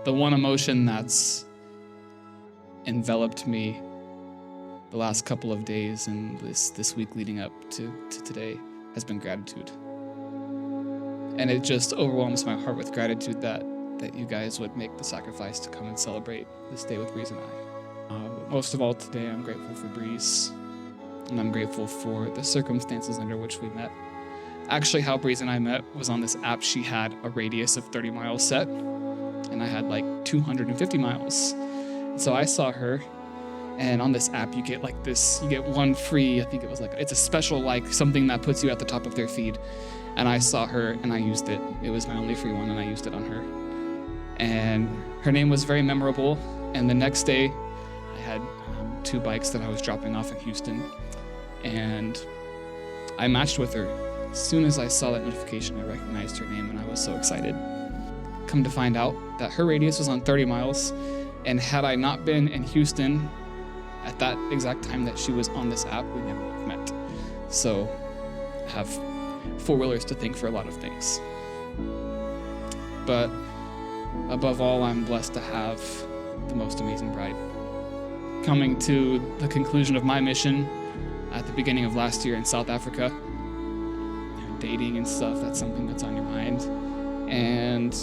the one emotion that's enveloped me the last couple of days and this week leading up to today has been gratitude. And it just overwhelms my heart with gratitude that you guys would make the sacrifice to come and celebrate this day with Breeze and I. Most of all today, I'm grateful for Breeze, and I'm grateful for the circumstances under which we met. Actually, how Breeze and I met was on this app. She had a radius of 30 miles set, and I had like 250 miles. So I saw her, and on this app, you get one free, I think it was it's a special, something that puts you at the top of their feed. And I saw her, and I used it. It was my only free one, and I used it on her. And her name was very memorable. And the next day, I had 2 bikes that I was dropping off in Houston, and I matched with her. As soon as I saw that notification, I recognized her name, and I was so excited. Come to find out that her radius was on 30 miles, and had I not been in Houston at that exact time that she was on this app, we never would have met. So I have 4-wheelers to thank for a lot of things. But above all, I'm blessed to have the most amazing bride. Coming to the conclusion of my mission at the beginning of last year in South Africa, dating and stuff, that's something that's on your mind. And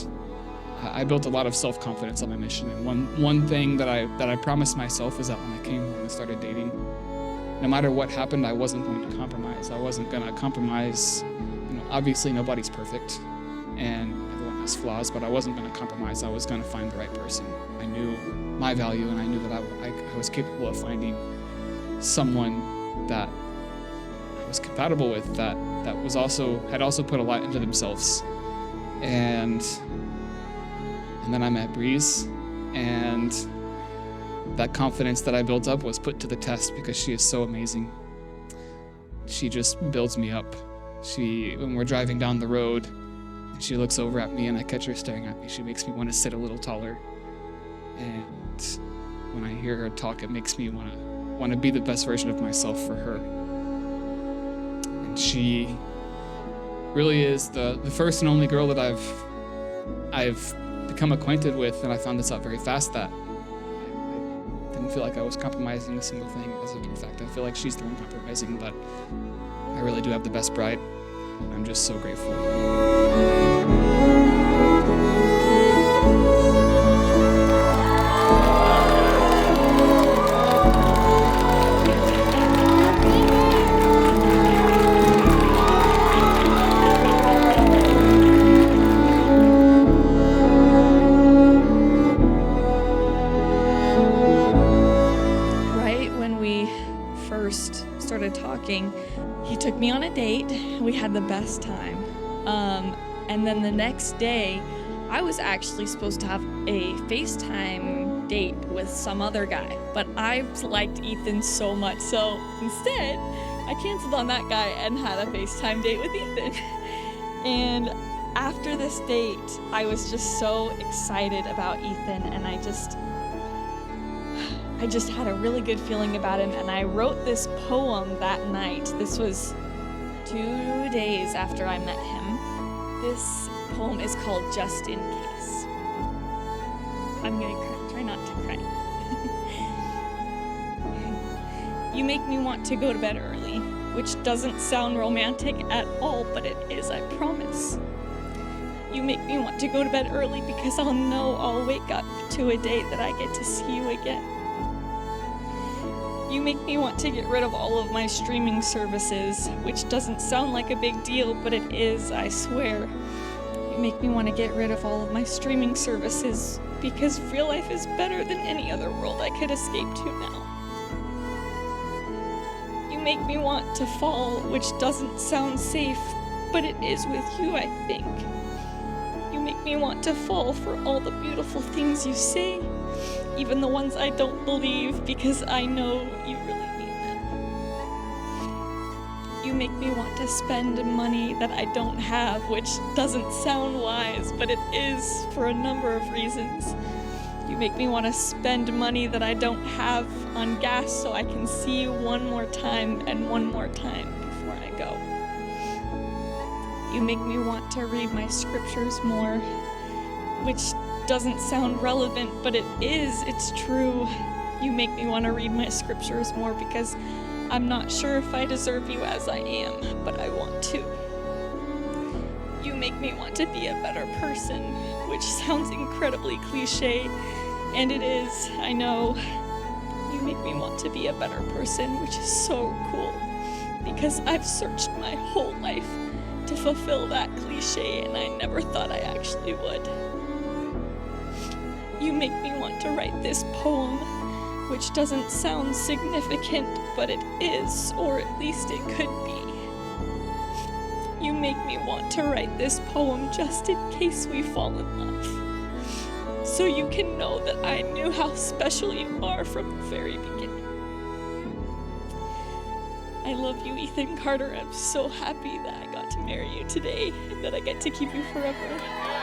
I built a lot of self-confidence on my mission. And one thing that I promised myself is that when I came home and started dating, no matter what happened, I wasn't going to compromise. I wasn't going to compromise. Obviously nobody's perfect and everyone has flaws, but I wasn't going to compromise. I was going to find the right person. I knew my value, and I knew that I was capable of finding someone that I was compatible with, that had also put a lot into themselves. And then I met Breeze, and that confidence that I built up was put to the test because she is so amazing. She just builds me up. When we're driving down the road, she looks over at me and I catch her staring at me. She makes me want to sit a little taller. And when I hear her talk, it makes me want to be the best version of myself for her. And she really is the first and only girl that I've become acquainted with, and I found this out very fast, that I didn't feel like I was compromising a single thing. As a matter of fact, I feel like she's the one compromising, but I really do have the best bride. I'm just so grateful. Right when we first started talking, he took me on a date. We had the best time. And then the next day, I was actually supposed to have a FaceTime date with some other guy, but I liked Ethan so much. So instead, I canceled on that guy and had a FaceTime date with Ethan. And after this date, I was just so excited about Ethan, and I just had a really good feeling about him, and I wrote this poem that night. This was 2 days after I met him. This poem is called Just in Case. I'm gonna try not to cry. You make me want to go to bed early, which doesn't sound romantic at all, but it is, I promise. You make me want to go to bed early because I'll know I'll wake up to a day that I get to see you again. You make me want to get rid of all of my streaming services, which doesn't sound like a big deal, but it is, I swear. You make me want to get rid of all of my streaming services because real life is better than any other world I could escape to now. You make me want to fall, which doesn't sound safe, but it is with you, I think. You make me want to fall for all the beautiful things you say, even the ones I don't believe, because I know you really mean them. You make me want to spend money that I don't have, which doesn't sound wise, but it is for a number of reasons. You make me want to spend money that I don't have on gas so I can see you one more time and one more time before I go. You make me want to read my scriptures more, which doesn't sound relevant, but it is. It's true. You make me want to read my scriptures more because I'm not sure if I deserve you as I am, but I want to. You make me want to be a better person, which sounds incredibly cliche, and it is, I know. You make me want to be a better person, which is so cool, because I've searched my whole life to fulfill that cliche, and I never thought I actually would. You make me want to write this poem, which doesn't sound significant, but it is, or at least it could be. You make me want to write this poem just in case we fall in love, so you can know that I knew how special you are from the very beginning. I love you, Ethan Carter. I'm so happy that I got to marry you today and that I get to keep you forever.